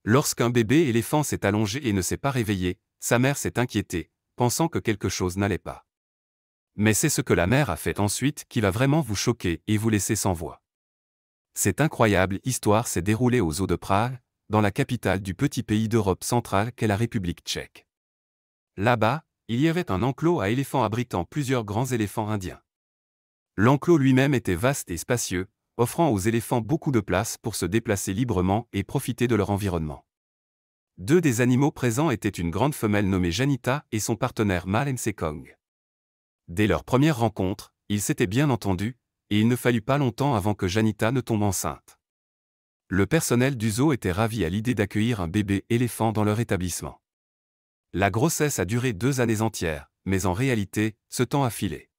Lorsqu'un bébé éléphant s'est allongé et ne s'est pas réveillé, sa mère s'est inquiétée, pensant que quelque chose n'allait pas. Mais c'est ce que la mère a fait ensuite qui va vraiment vous choquer et vous laisser sans voix. Cette incroyable histoire s'est déroulée aux eaux de Prague, dans la capitale du petit pays d'Europe centrale qu'est la République tchèque. Là-bas, il y avait un enclos à éléphants abritant plusieurs grands éléphants indiens. L'enclos lui-même était vaste et spacieux, offrant aux éléphants beaucoup de place pour se déplacer librement et profiter de leur environnement. Deux des animaux présents étaient une grande femelle nommée Janita et son partenaire mâle Msekong. Dès leur première rencontre, ils s'étaient bien entendus, et il ne fallut pas longtemps avant que Janita ne tombe enceinte. Le personnel du zoo était ravi à l'idée d'accueillir un bébé éléphant dans leur établissement. La grossesse a duré 2 années entières, mais en réalité, ce temps a filé.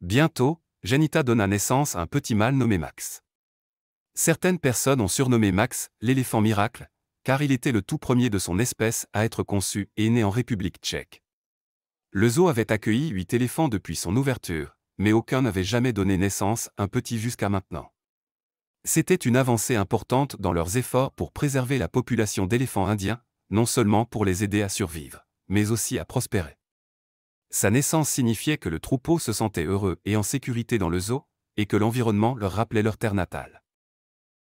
Bientôt, Janita donna naissance à un petit mâle nommé Max. Certaines personnes ont surnommé Max l'éléphant miracle, car il était le tout premier de son espèce à être conçu et né en République tchèque. Le zoo avait accueilli 8 éléphants depuis son ouverture, mais aucun n'avait jamais donné naissance à un petit jusqu'à maintenant. C'était une avancée importante dans leurs efforts pour préserver la population d'éléphants indiens, non seulement pour les aider à survivre, mais aussi à prospérer. Sa naissance signifiait que le troupeau se sentait heureux et en sécurité dans le zoo, et que l'environnement leur rappelait leur terre natale.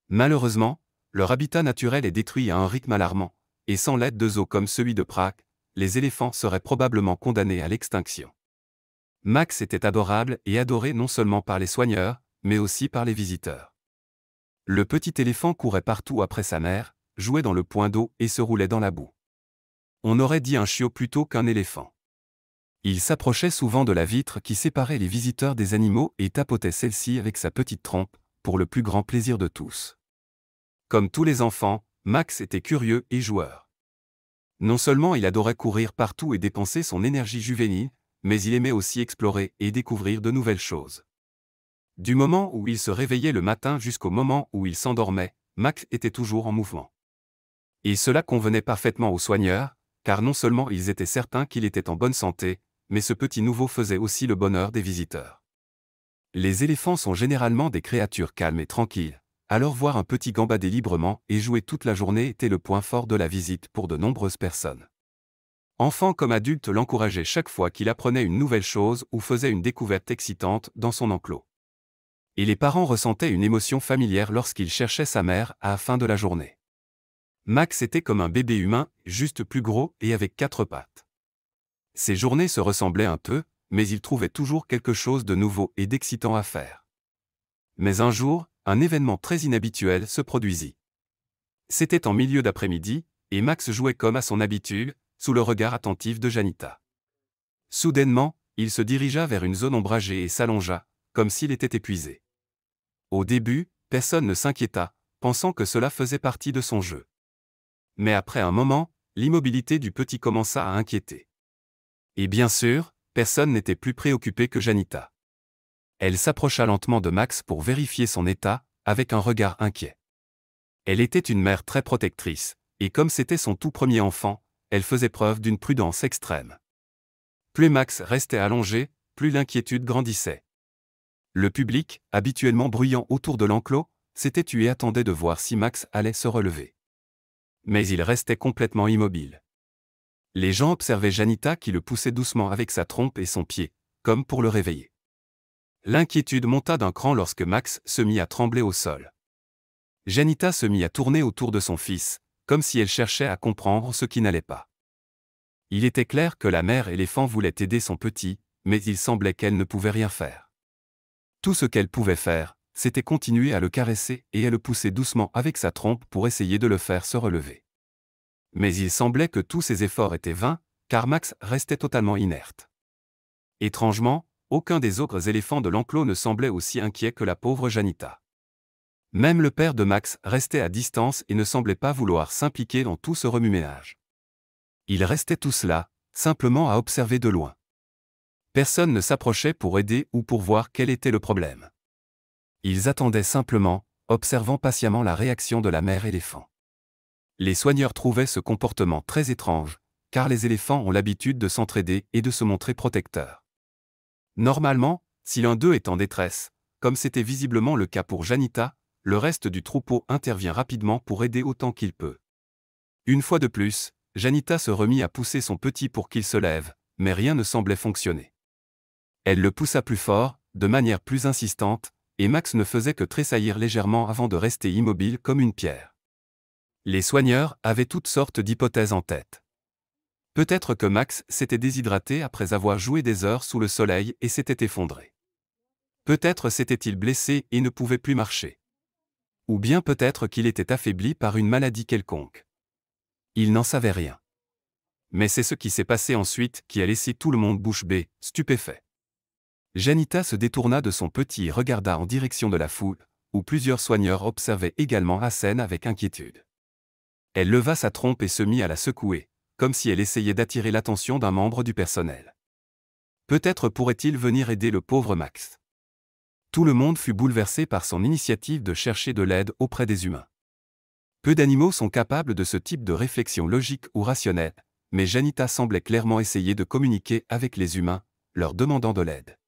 Malheureusement, leur habitat naturel est détruit à un rythme alarmant, et sans l'aide de zoos comme celui de Prague, les éléphants seraient probablement condamnés à l'extinction. Max était adorable et adoré non seulement par les soigneurs, mais aussi par les visiteurs. Le petit éléphant courait partout après sa mère, jouait dans le point d'eau et se roulait dans la boue. On aurait dit un chiot plutôt qu'un éléphant. Il s'approchait souvent de la vitre qui séparait les visiteurs des animaux et tapotait celle-ci avec sa petite trompe, pour le plus grand plaisir de tous. Comme tous les enfants, Max était curieux et joueur. Non seulement il adorait courir partout et dépenser son énergie juvénile, mais il aimait aussi explorer et découvrir de nouvelles choses. Du moment où il se réveillait le matin jusqu'au moment où il s'endormait, Max était toujours en mouvement. Et cela convenait parfaitement aux soigneurs, car non seulement ils étaient certains qu'il était en bonne santé, mais ce petit nouveau faisait aussi le bonheur des visiteurs. Les éléphants sont généralement des créatures calmes et tranquilles, alors voir un petit gambader librement et jouer toute la journée était le point fort de la visite pour de nombreuses personnes. Enfants comme adultes l'encourageaient chaque fois qu'il apprenait une nouvelle chose ou faisait une découverte excitante dans son enclos. Et les parents ressentaient une émotion familière lorsqu'il cherchait sa mère à la fin de la journée. Max était comme un bébé humain, juste plus gros et avec 4 pattes. Ses journées se ressemblaient un peu, mais il trouvait toujours quelque chose de nouveau et d'excitant à faire. Mais un jour, un événement très inhabituel se produisit. C'était en milieu d'après-midi, et Max jouait comme à son habitude, sous le regard attentif de Janita. Soudainement, il se dirigea vers une zone ombragée et s'allongea, comme s'il était épuisé. Au début, personne ne s'inquiéta, pensant que cela faisait partie de son jeu. Mais après un moment, l'immobilité du petit commença à inquiéter. Et bien sûr, personne n'était plus préoccupé que Janita. Elle s'approcha lentement de Max pour vérifier son état, avec un regard inquiet. Elle était une mère très protectrice, et comme c'était son tout premier enfant, elle faisait preuve d'une prudence extrême. Plus Max restait allongé, plus l'inquiétude grandissait. Le public, habituellement bruyant autour de l'enclos, s'était tué et attendait de voir si Max allait se relever. Mais il restait complètement immobile. Les gens observaient Janita qui le poussait doucement avec sa trompe et son pied, comme pour le réveiller. L'inquiétude monta d'un cran lorsque Max se mit à trembler au sol. Janita se mit à tourner autour de son fils, comme si elle cherchait à comprendre ce qui n'allait pas. Il était clair que la mère éléphant voulait aider son petit, mais il semblait qu'elle ne pouvait rien faire. Tout ce qu'elle pouvait faire, c'était continuer à le caresser et à le pousser doucement avec sa trompe pour essayer de le faire se relever. Mais il semblait que tous ses efforts étaient vains, car Max restait totalement inerte. Étrangement, aucun des autres éléphants de l'enclos ne semblait aussi inquiet que la pauvre Janita. Même le père de Max restait à distance et ne semblait pas vouloir s'impliquer dans tout ce remue-ménage. Ils restaient tous là, simplement à observer de loin. Personne ne s'approchait pour aider ou pour voir quel était le problème. Ils attendaient simplement, observant patiemment la réaction de la mère éléphant. Les soigneurs trouvaient ce comportement très étrange, car les éléphants ont l'habitude de s'entraider et de se montrer protecteurs. Normalement, si l'un d'eux est en détresse, comme c'était visiblement le cas pour Janita, le reste du troupeau intervient rapidement pour aider autant qu'il peut. Une fois de plus, Janita se remit à pousser son petit pour qu'il se lève, mais rien ne semblait fonctionner. Elle le poussa plus fort, de manière plus insistante, et Max ne faisait que tressaillir légèrement avant de rester immobile comme une pierre. Les soigneurs avaient toutes sortes d'hypothèses en tête. Peut-être que Max s'était déshydraté après avoir joué des heures sous le soleil et s'était effondré. Peut-être s'était-il blessé et ne pouvait plus marcher. Ou bien peut-être qu'il était affaibli par une maladie quelconque. Il n'en savait rien. Mais c'est ce qui s'est passé ensuite qui a laissé tout le monde bouche bée, stupéfait. Janita se détourna de son petit et regarda en direction de la foule, où plusieurs soigneurs observaient également la scène avec inquiétude. Elle leva sa trompe et se mit à la secouer, comme si elle essayait d'attirer l'attention d'un membre du personnel. Peut-être pourrait-il venir aider le pauvre Max. Tout le monde fut bouleversé par son initiative de chercher de l'aide auprès des humains. Peu d'animaux sont capables de ce type de réflexion logique ou rationnelle, mais Janita semblait clairement essayer de communiquer avec les humains, leur demandant de l'aide.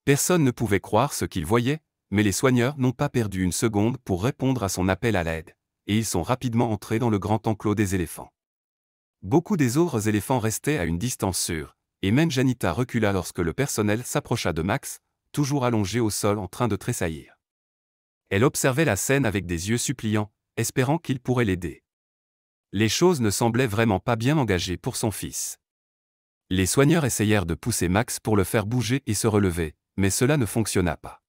Personne ne pouvait croire ce qu'il voyait, mais les soigneurs n'ont pas perdu une seconde pour répondre à son appel à l'aide, et ils sont rapidement entrés dans le grand enclos des éléphants. Beaucoup des autres éléphants restaient à une distance sûre, et même Janita recula lorsque le personnel s'approcha de Max, toujours allongé au sol en train de tressaillir. Elle observait la scène avec des yeux suppliants, espérant qu'il pourrait l'aider. Les choses ne semblaient vraiment pas bien engagées pour son fils. Les soigneurs essayèrent de pousser Max pour le faire bouger et se relever, mais cela ne fonctionna pas.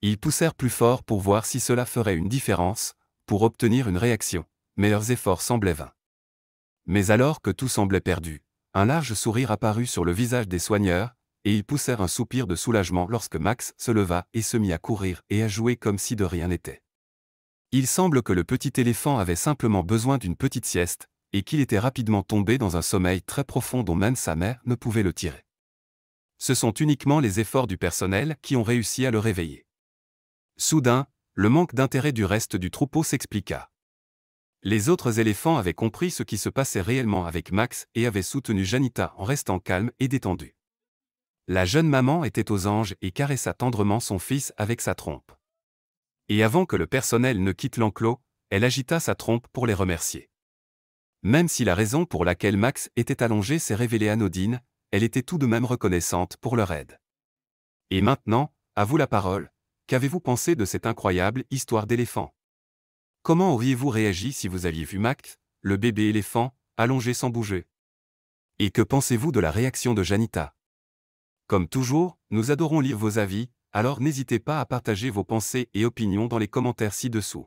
Ils poussèrent plus fort pour voir si cela ferait une différence, pour obtenir une réaction, mais leurs efforts semblaient vains. Mais alors que tout semblait perdu, un large sourire apparut sur le visage des soigneurs, et ils poussèrent un soupir de soulagement lorsque Max se leva et se mit à courir et à jouer comme si de rien n'était. Il semble que le petit éléphant avait simplement besoin d'une petite sieste, et qu'il était rapidement tombé dans un sommeil très profond dont même sa mère ne pouvait le tirer. Ce sont uniquement les efforts du personnel qui ont réussi à le réveiller. Soudain, le manque d'intérêt du reste du troupeau s'expliqua. Les autres éléphants avaient compris ce qui se passait réellement avec Max et avaient soutenu Janita en restant calme et détendue. La jeune maman était aux anges et caressa tendrement son fils avec sa trompe. Et avant que le personnel ne quitte l'enclos, elle agita sa trompe pour les remercier. Même si la raison pour laquelle Max était allongé s'est révélée anodine, elle était tout de même reconnaissante pour leur aide. Et maintenant, à vous la parole, qu'avez-vous pensé de cette incroyable histoire d'éléphant? Comment auriez-vous réagi si vous aviez vu Max, le bébé éléphant, allongé sans bouger? Et que pensez-vous de la réaction de Janita? Comme toujours, nous adorons lire vos avis, alors n'hésitez pas à partager vos pensées et opinions dans les commentaires ci-dessous.